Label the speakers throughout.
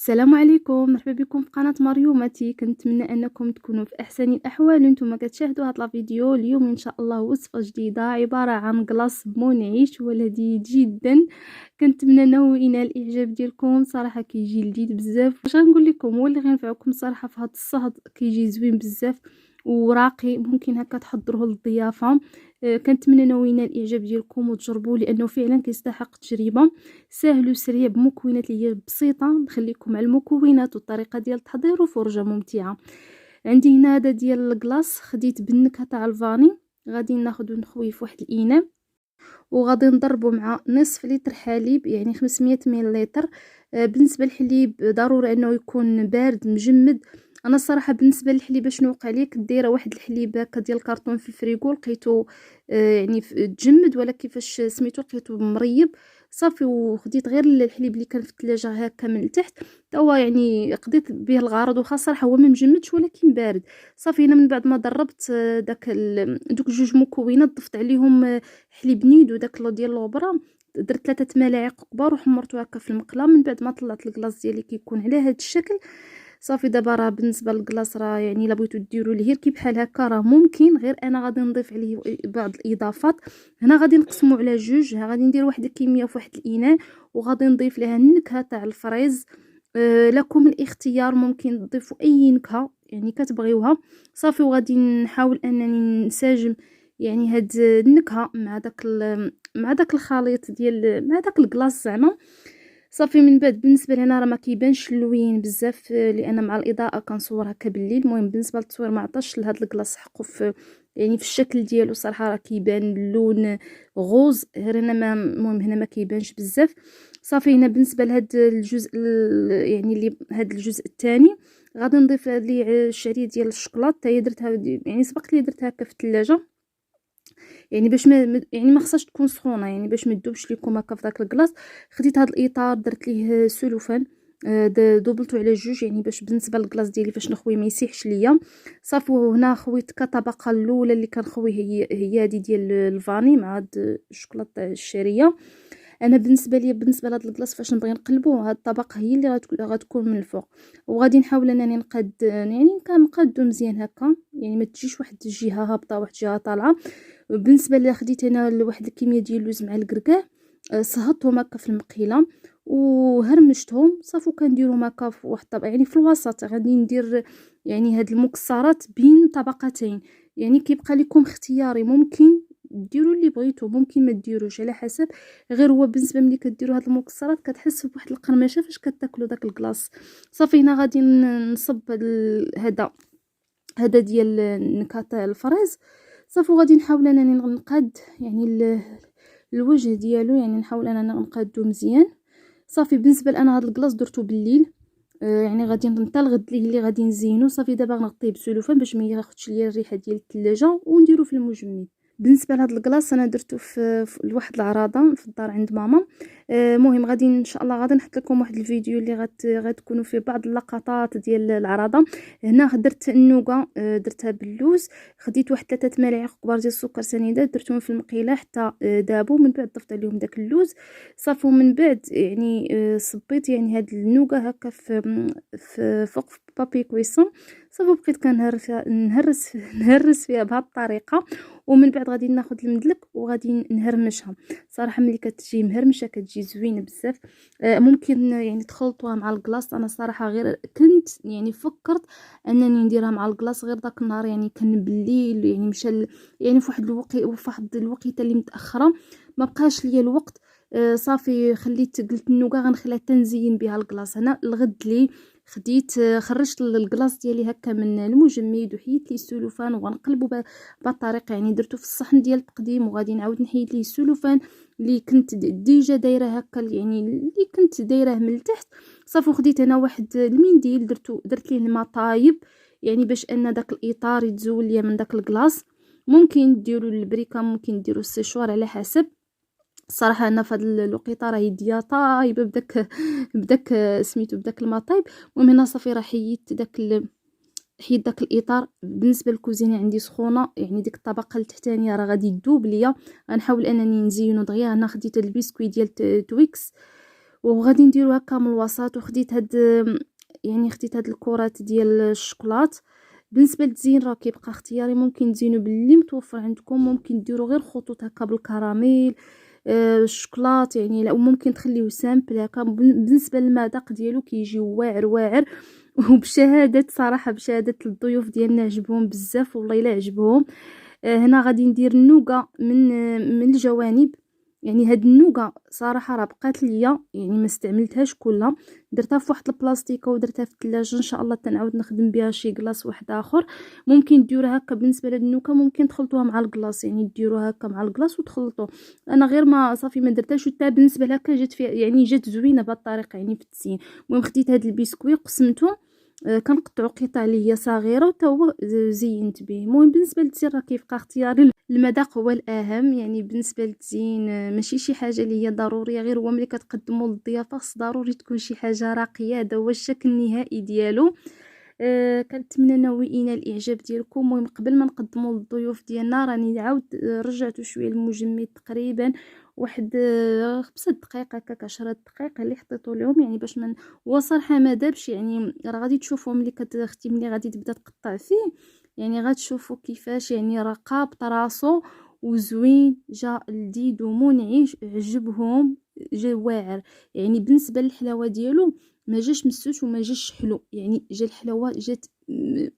Speaker 1: السلام عليكم، مرحبا بكم في قناة مريومتي. كنتمنى انكم تكونوا في احسن الاحوال وانتم كتشاهدوا هذا الفيديو. اليوم ان شاء الله وصفه جديده عباره عن كلاص منعش ولذيذ جدا. كنتمنى انه ينال الاعجاب ديالكم، صراحه كيجي لذيذ بزاف. واش غنقول لكم هو اللي غينفعكم صراحه في هذا الصهد، كيجي زوين بزاف وراقي، ممكن هكا تحضروه للضيافه. كنتمنى انه ينال الاعجاب ديالكم وتجربوه لانه فعلا كيستحق تجربه. سهل وسريع بمكونات اللي هي بسيطه. نخليكم على المكونات والطريقه ديال التحضير وفرجه ممتعه. عندي هنا هذا ديال الكلاص، خديت بالنكهه تاع الفاني. غادي ناخذ ونخويه في واحد الاناء وغادي نضربه مع نصف لتر حليب، يعني 500 ملل. بالنسبه للحليب ضروري انه يكون بارد مجمد. انا الصراحه بالنسبه للحليب شنو وقع لي، كنت دايره واحد الحليب هكا ديال الكرتون في الفريغو، لقيته يعني تجمد، ولا كيفاش سميتو لقيته مريب صافي. وخديت غير الحليب اللي كان في الثلاجه هكا من التحت، هو يعني قضيت به الغرض. وخا صراحه هو ما مجمدش ولكن بارد صافي. هنا من بعد ما ضربت دوك جوج مكونات، ضفت عليهم حليب نيدو داك لو ديال لوبرا، درت 3 ملاعق كبار وحمرته هكا في المقله. من بعد ما طلعت الكلاص ديالي كيكون على هذا الشكل صافي. دابا راه بالنسبه للكلاص راه يعني الا بغيتو ديروا ليه كي بحال هكا راه ممكن، غير انا غادي نضيف عليه بعض الاضافات. هنا غادي نقسمو على جوج، غادي ندير واحد الكميه في واحد الاناء وغادي نضيف لها النكهه تاع الفريز. لكم الاختيار، ممكن تضيفوا اي نكهه يعني كتبغيوها صافي. وغادي نحاول انني نساجم يعني هاد النكهه مع داك الخليط ديال مع داك الكلاص زعما صافي. من بعد بالنسبه لهنا راه ما كيبانش اللوين بزاف، لان مع الاضاءه كنصور هكا بالليل. المهم بالنسبه للتصوير ما عطاش لهاد الكلاص حقه في يعني في الشكل ديالو صراحه، راه كيبان اللون غوز، غير انا ما المهم هنا ما كيبانش بزاف صافي. هنا بالنسبه لهاد الجزء يعني اللي هاد الجزء الثاني غادي نضيف ليه الشعريه ديال الشوكولاته، حتى هي درتها يعني سبق لي درتها هكا في الثلاجه، يعني باش يعني ما خصهاش تكون سخونه، يعني باش ما تذوبش لكم هكا في داك الكلاص. خديت هذا الاطار درت ليه سلوفان، دوبلته على جوج، يعني باش بالنسبه للكلاص ديالي فاش نخوي ما يسيحش ليا صافي. وهنا خويت كطبقه الاولى اللي كنخوي هي هذه ديال الفاني مع هاد الشوكولاته الشاريه. انا بالنسبه لي بالنسبه لهاد الكلاص فاش نبغي نقلبو، هاد الطبقه هي اللي غتكون من الفوق. وغادي نحاول انني نقاد، يعني كنقادو مزيان هكا، يعني ما تجيش واحد الجهه هابطه واحد الجهه طالعه. بالنسبه اللي خديت انا واحد الكميه ديال اللوز مع الكركاع، صهدتهم هكا في المقيله وهرمشتهم صافي. وكنديرهم هكا في واحد الطبق يعني في الوسط. غادي ندير يعني هاد المكسرات بين طبقتين، يعني كيبقى لكم اختياري، ممكن ديروا اللي بغيتو ممكن ما ديروش على حسب. غير هو بالنسبه ملي كديروا هاد المكسرات كتحس بواحد القرمشه فاش كتاكلوا داك الكلاص صافي. هنا غادي نصب هذا ديال نكهه الفريز صافي. وغادي نحاول انني نقاد يعني الوجه ديالو، يعني نحاول اننا نقادو مزيان صافي. بالنسبه لانا هذا الكلاص درتو بالليل، يعني غادي حتى الغد اللي غادي نزينو صافي. دابا غنغطيه بسلوفان باش ما ياخذش ليا الريحه ديال الثلاجه ونديرو في المجمد. بالنسبه لهاد الكلاص انا درتو في لواحد العراضه في الدار عند ماما. مهم غادي ان شاء الله غادي نحط لكم واحد الفيديو اللي غتكونوا فيه بعض اللقطات ديال العراضه. هنا درت النوغا، درتها باللوز. خديت واحد 3 ملاعق كبار ديال السكر سنيدات، درتهم في المقيله حتى دابوا. من بعد ضفت عليهم داك اللوز صافي. ومن بعد يعني صبيت يعني هاد النوغا هكا في فوق بابي كويسون صافي. بقيت نهرس فيها بهاد الطريقه. ومن بعد غادي ناخذ المدلك وغادي نهرمشها. صراحه ملي كتجي مهرمشه كتجي زوينه بزاف. ممكن يعني تخلطوها مع الكلاص. انا صراحه غير كنت يعني فكرت انني نديرها مع الكلاص غير داك النهار، يعني كان بالليل يعني مشى يعني في واحد الوقيته اللي متاخره ما بقاش ليا الوقت. صافي خليت قلت النوغا غنخليها تنزين بها الكلاص. هنا الغد لي خديت خرجت الكلاص ديالي هكا من المجمد وحيدت ليه السلوفان وغنقلبو بهذه الطريقه، يعني درتو في الصحن ديال التقديم وغادي نعاود نحيد ليه السلوفان اللي كنت ديجا دايره هكا، يعني اللي كنت دايره من التحت صافي. وخديت هنا واحد المنديل درت ليه الماء طايب، يعني باش ان داك الاطار يتزول ليا من داك الكلاص. ممكن ديروا البريكه، ممكن ديروا السيشوار على حسب. الصراحه انا في هذه الوقيته راه يديا طايبه بداك سميتو بداك الماء طايب. المهم هنا صافي راه حيت داك الاطار. بالنسبه للكوزينه عندي سخونه، يعني ديك الطبقه التحتانيه راه غادي تذوب ليا. غنحاول انني نزينو دغيا. انا خديت البسكويت ديال تويكس وغادي نديرو هكا من الوسط. وخديت هاد يعني خديت هاد الكرات ديال الشوكولات. بالنسبه للتزيين راه كيبقى اختياري، ممكن تزينوا باللي متوفر عندكم، ممكن ديروا غير خطوط هكا بالكراميل الشوكولات يعني، لا وممكن تخليوه سامبل هكا. بالنسبه للمذاق ديالو كيجي واعر واعر وبشهاده صراحه، بشهاده الضيوف ديالنا عجبهم بزاف والله الا عجبهم. هنا غادي ندير النوغا من الجوانب. يعني هاد النوغا صراحه راه بقات ليا يعني ما استعملتهاش كلها، درتها في واحد البلاستيكه ودرتها في الثلاجه، ان شاء الله تنعاود نخدم بها شي كلاص واحد اخر. ممكن ديروها هكا. بالنسبه للنوكا ممكن تخلطوها مع الكلاص، يعني ديروها هكا مع الكلاص وتخلطوا. انا غير ما صافي ما درتهاش، حتى بالنسبه لهكا جات فيها يعني جات زوينه بهذه الطريقه يعني في التزيين. المهم خديت هاد البسكوي قسمته، كنقطعو قطع اللي هي صغيره وتا هو زينت به. المهم بالنسبه للتزيين راه كيبقى اختياري، المذاق هو الاهم. يعني بالنسبه للتزيين ماشي شي حاجه اللي هي ضروريه، غير هو ملي كتقدموا للضيافه خص ضروري تكون شي حاجه راقيه، هذا هو الشكل النهائي ديالو. كنتمنى نوينا الاعجاب ديالكم. المهم قبل ما نقدموا للضيوف ديالنا راني عاود رجعت شويه المجمد تقريبا واحد 5 دقائق هكاك 10 دقائق اللي حطيتو لهم، يعني باش من هو صراحه ما دابش. يعني راه غادي تشوفوا ملي كتختي ملي غادي تبدا تقطع فيه، يعني غتشوفوا كيفاش يعني راه قابط راسو وزوين، جا لذيذ ومنعش، عجبهم، جا واعر. يعني بالنسبه للحلاوه ديالو ما جاش مسوس وما جاش حلو، يعني جا الحلاوه جات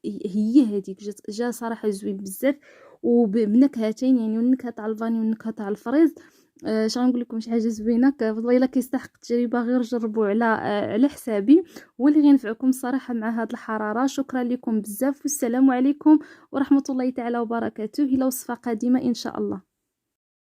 Speaker 1: هي هذيك، جا صراحه زوين بزاف وبنكهتين، يعني النكهه تاع الفاني والنكهه تاع الفريز. اش غنقول لكم، شي حاجه زوينه والله الا كيستحق التجربه، غير جربوا على حسابي، واللي غينفعكم الصراحه مع هاد الحراره. شكرا لكم بزاف، والسلام عليكم ورحمه الله تعالى وبركاته، الى وصفه قادمه ان شاء الله.